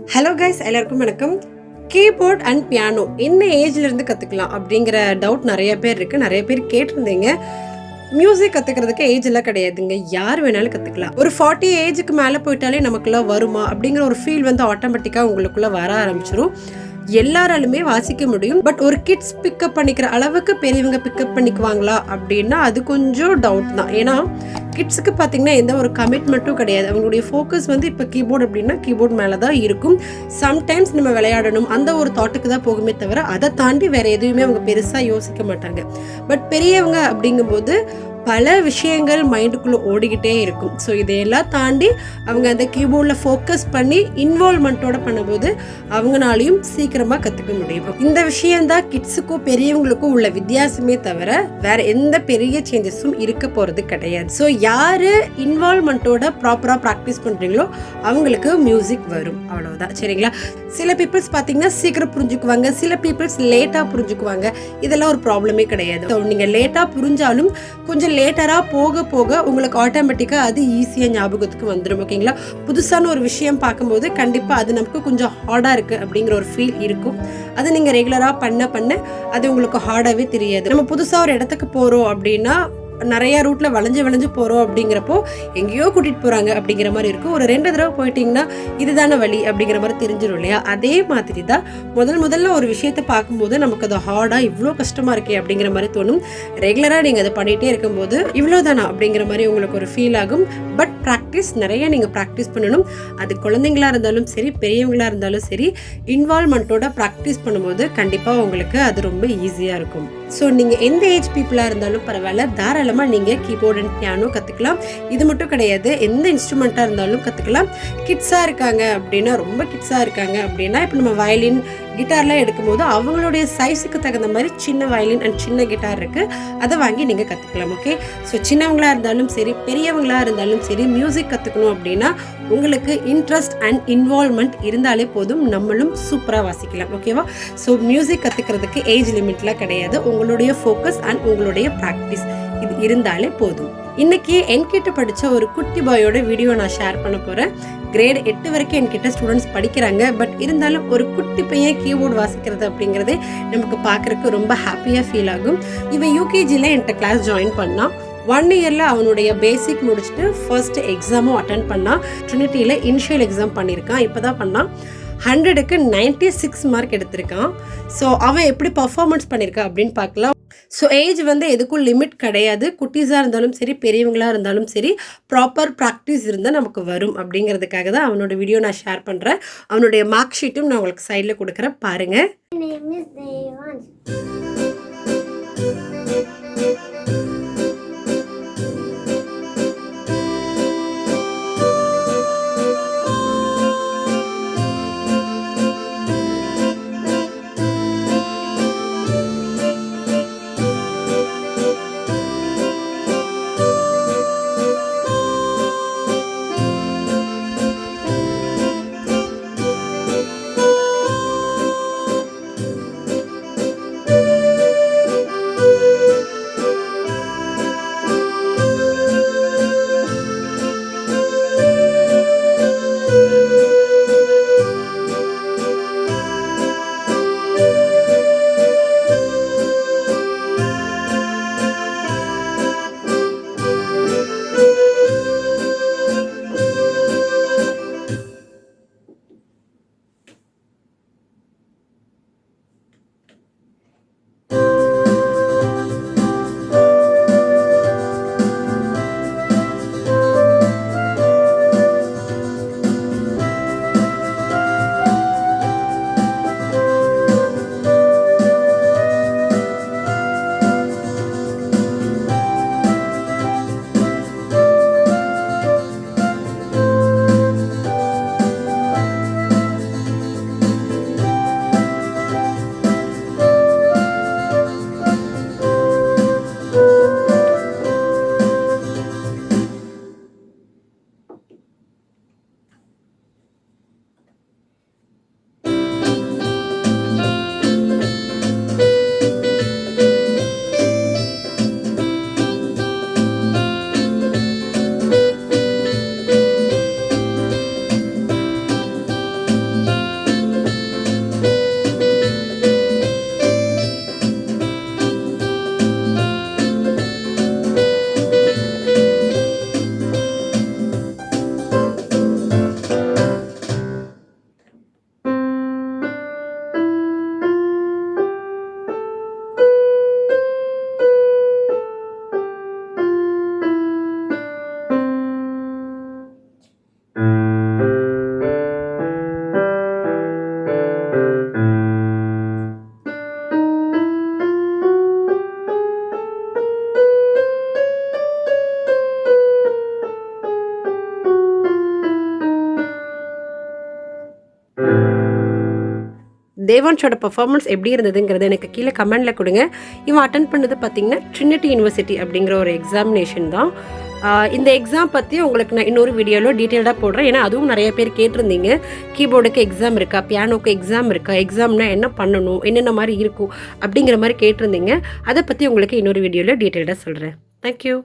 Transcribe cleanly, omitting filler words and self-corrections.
Hello guys, எல்லாருக்கும் வணக்கம். Keyboard and piano என்ன ஏஜ்ல இருந்து கத்துக்கலாம் அப்படிங்கிற டவுட் நிறைய பேர் இருக்கு. நிறைய பேர் கேட்டிருந்தீங்க. மியூசிக் கத்துக்கிறதுக்கு ஏஜ் எல்லாம் கிடையாதுங்க. யார் வேணாலும் கத்துக்கலாம். ஒரு 40 ஏஜுக்கு மேல போயிட்டாலே நமக்குலாம் வருமா அப்படிங்கிற ஒரு ஃபீல் வந்து ஆட்டோமேட்டிக்கா உங்களுக்குள்ள வர ஆரம்பிச்சிடும். எல்லாராலுமே வாசிக்க முடியும். பட் ஒரு கிட்ஸ் பிக்கப் பண்ணிக்கிற அளவுக்கு பெரியவங்க பிக்கப் பண்ணிக்குவாங்களா அப்படின்னா அது கொஞ்சம் டவுட் தான். ஏன்னா கிட்ஸுக்கு பார்த்தீங்கன்னா எந்த ஒரு கமிட்மெண்ட்டும் கிடையாது. அவங்களுடைய ஃபோக்கஸ் வந்து இப்போ கீபோர்டு அப்படின்னா கீபோர்ட் மேலே தான் இருக்கும். சம்டைம்ஸ் நம்ம விளையாடணும் அந்த ஒரு தாட்டுக்கு தான் போகுமே தவிர அதை தாண்டி வேற எதுவுமே அவங்க பெருசாக யோசிக்க மாட்டாங்க. பட் பெரியவங்க அப்படிங்கும்போது பல விஷயங்கள் மைண்டுக்குள்ளே ஓடிக்கிட்டே இருக்கும். ஸோ இதையெல்லாம் தாண்டி அவங்க அந்த கீபோர்டில் ஃபோக்கஸ் பண்ணி இன்வால்மெண்ட்டோட பண்ணும்போது அவங்களாலையும் சீக்கிரமாக கற்றுக்க முடியும். இந்த விஷயந்தான் கிட்ஸுக்கும் பெரியவங்களுக்கும் உள்ள வித்தியாசமே தவிர வேற எந்த பெரிய சேஞ்சஸும் இருக்க போகிறது கிடையாது. ஸோ யார் இன்வால்மெண்ட்டோட ப்ராப்பராக ப்ராக்டிஸ் பண்ணுறீங்களோ அவங்களுக்கு மியூசிக் வரும், அவ்வளோதான். சரிங்களா? சில பீப்புள்ஸ் பார்த்தீங்கன்னா சீக்கிரம் புரிஞ்சுக்குவாங்க, சில பீப்புள்ஸ் லேட்டாக புரிஞ்சுக்குவாங்க. இதெல்லாம் ஒரு ப்ராப்ளமே கிடையாது. ஸோ நீங்கள் லேட்டாக புரிஞ்சாலும் கொஞ்சம் லேட்டராக போக போக உங்களுக்கு ஆட்டோமேட்டிக்காக அது ஈஸியாக ஞாபகத்துக்கு வந்துடும். ஓகேங்களா? புதுசான ஒரு விஷயம் பார்க்கும்போது கண்டிப்பாக அது நமக்கு கொஞ்சம் ஹார்டாக இருக்குது அப்படிங்கிற ஒரு ஃபீல் இருக்கும். அது நீங்கள் ரெகுலராக பண்ண அது உங்களுக்கு ஹார்டாகவே தெரியாது. நம்ம புதுசாக ஒரு இடத்துக்கு போகிறோம் அப்படின்னா நிறைய ரூட்ல வளைஞ்சு போறோம் அப்படிங்கிறப்போ எங்கேயோ கூட்டிட்டு போறாங்க அப்படிங்கிற மாதிரி இருக்கும். ஒரு 2 தடவை போயிட்டீங்கன்னா இதுதான வழி அப்படிங்கிற மாதிரி தெரிஞ்சிடும் இல்லையா? அதே மாதிரி தான் முதல்ல ஒரு விஷயத்தை பார்க்கும்போது நமக்கு அது ஹார்டா இவ்வளோ கஷ்டமா இருக்கே அப்படிங்கிற மாதிரி தோணும். ரெகுலரா நீங்க அதை பண்ணிட்டே இருக்கும்போது இவ்வளோதானா அப்படிங்கிற மாதிரி உங்களுக்கு ஒரு ஃபீல் ஆகும். பட் ப்ராக்டிஸ் நிறைய நீங்க ப்ராக்டிஸ் பண்ணணும். அது குழந்தைங்களா இருந்தாலும் சரி, பெரியவங்களா இருந்தாலும் சரி, இன்வால்மெண்ட்டோட ப்ராக்டிஸ் பண்ணும்போது கண்டிப்பா உங்களுக்கு அது ரொம்ப ஈஸியா இருக்கும். ஸோ நீங்கள் எந்த ஏஜ் பீப்புளாக இருந்தாலும் பரவாயில்ல, தாராளமாக நீங்கள் கீபோர்ட் அண்ட் பியானோ கற்றுக்கலாம். இது மட்டும் கிடையாது, எந்த இன்ஸ்ட்ருமெண்ட்டாக இருந்தாலும் கற்றுக்கலாம். கிட்ஸாக இருக்காங்க அப்படின்னா, ரொம்ப கிட்ஸாக இருக்காங்க அப்படின்னா, இப்போ நம்ம வயலின் கிட்டார்லாம் எடுக்கும்போது அவங்களுடைய சைஸுக்கு தகுந்த மாதிரி சின்ன வயலின் அண்ட் சின்ன கிட்டார் இருக்குது, அதை வாங்கி நீங்கள் கற்றுக்கலாம். ஓகே? ஸோ சின்னவங்களாக இருந்தாலும் சரி, பெரியவங்களாக இருந்தாலும் சரி, மியூசிக் கற்றுக்கணும் அப்படின்னா உங்களுக்கு இன்ட்ரெஸ்ட் அண்ட் இன்வால்மெண்ட் இருந்தாலே போதும், நம்மளும் சூப்பராக வாசிக்கலாம். ஓகேவா? ஸோ மியூசிக் கற்றுக்கிறதுக்கு ஏஜ் லிமிட்லாம் கிடையாது. உங்களுடைய ஃபோக்கஸ் அண்ட் உங்களுடைய ப்ராக்டிஸ் இது இருந்தாலே போதும். இன்னைக்கு என்கிட்ட படித்த ஒரு குட்டி பாயோட வீடியோ நான் ஷேர் பண்ண போகிறேன். கிரேட் 8 வரைக்கும் என்கிட்ட ஸ்டூடெண்ட்ஸ் படிக்கிறாங்க. பட் இருந்தாலும் ஒரு குட்டி பையன் கீபோர்டு வாசிக்கிறது அப்படிங்கிறதே நமக்கு பார்க்குறதுக்கு ரொம்ப ஹாப்பியாக ஃபீல் ஆகும். இவன் யூகேஜியில் என்கிட்ட கிளாஸ் ஜாயின் பண்ணான். 1 இயரில் அவனுடைய பேசிக் முடிச்சுட்டு ஃபர்ஸ்ட் எக்ஸாமும் அட்டன் பண்ணான். ட்ரினிட்டியில் இனிஷியல் எக்ஸாம் பண்ணியிருக்கான். இப்போ தான் பண்ணான். 100க்கு 96 மார்க் எடுத்திருக்கான். ஸோ அவன் எப்படி பர்ஃபார்மன்ஸ் பண்ணியிருக்கான் அப்படின்னு பார்க்கலாம். ஸோ ஏஜ் வந்து எதுக்கும் லிமிட் கிடையாது. குட்டீஸாக இருந்தாலும் சரி, பெரியவங்களாக இருந்தாலும் சரி, ப்ராப்பர் ப்ராக்டிஸ் இருந்தால் நமக்கு வரும் அப்படிங்கிறதுக்காக தான் அவனோட வீடியோ நான் ஷேர் பண்ணுறேன். அவனுடைய மார்க் ஷீட்டும் நான் உங்களுக்கு சைடில் கொடுக்குறேன், பாருங்கள். தேவான்ஷோட பெர்ஃபார்மன்ஸ் எப்படி இருந்ததுங்கிறது எனக்கு கீழே கமெண்டில் கொடுங்க. இவன் அட்டன் பண்ணது பார்த்திங்கன்னா ட்ரினிட்டி யூனிவர்சிட்டி அப்படிங்கிற ஒரு எக்ஸாமினேஷன் தான். இந்த எக்ஸாம் பற்றி உங்களுக்கு நான் இன்னொரு வீடியோவில் டீட்டெயில்டாக போடுறேன். ஏன்னா அதுவும் நிறைய பேர் கேட்டிருந்தீங்க, கீபோர்டுக்கு எக்ஸாம் இருக்கா, பியானோக்கு எக்ஸாம் இருக்கா, எக்ஸாம்னா என்ன பண்ணணும், என்னென்ன மாதிரி இருக்கும் அப்படிங்கிற மாதிரி கேட்டிருந்தீங்க. அதை பற்றி உங்களுக்கு இன்னொரு வீடியோவில் டீட்டெயில்டாக சொல்கிறேன். தேங்க்யூ.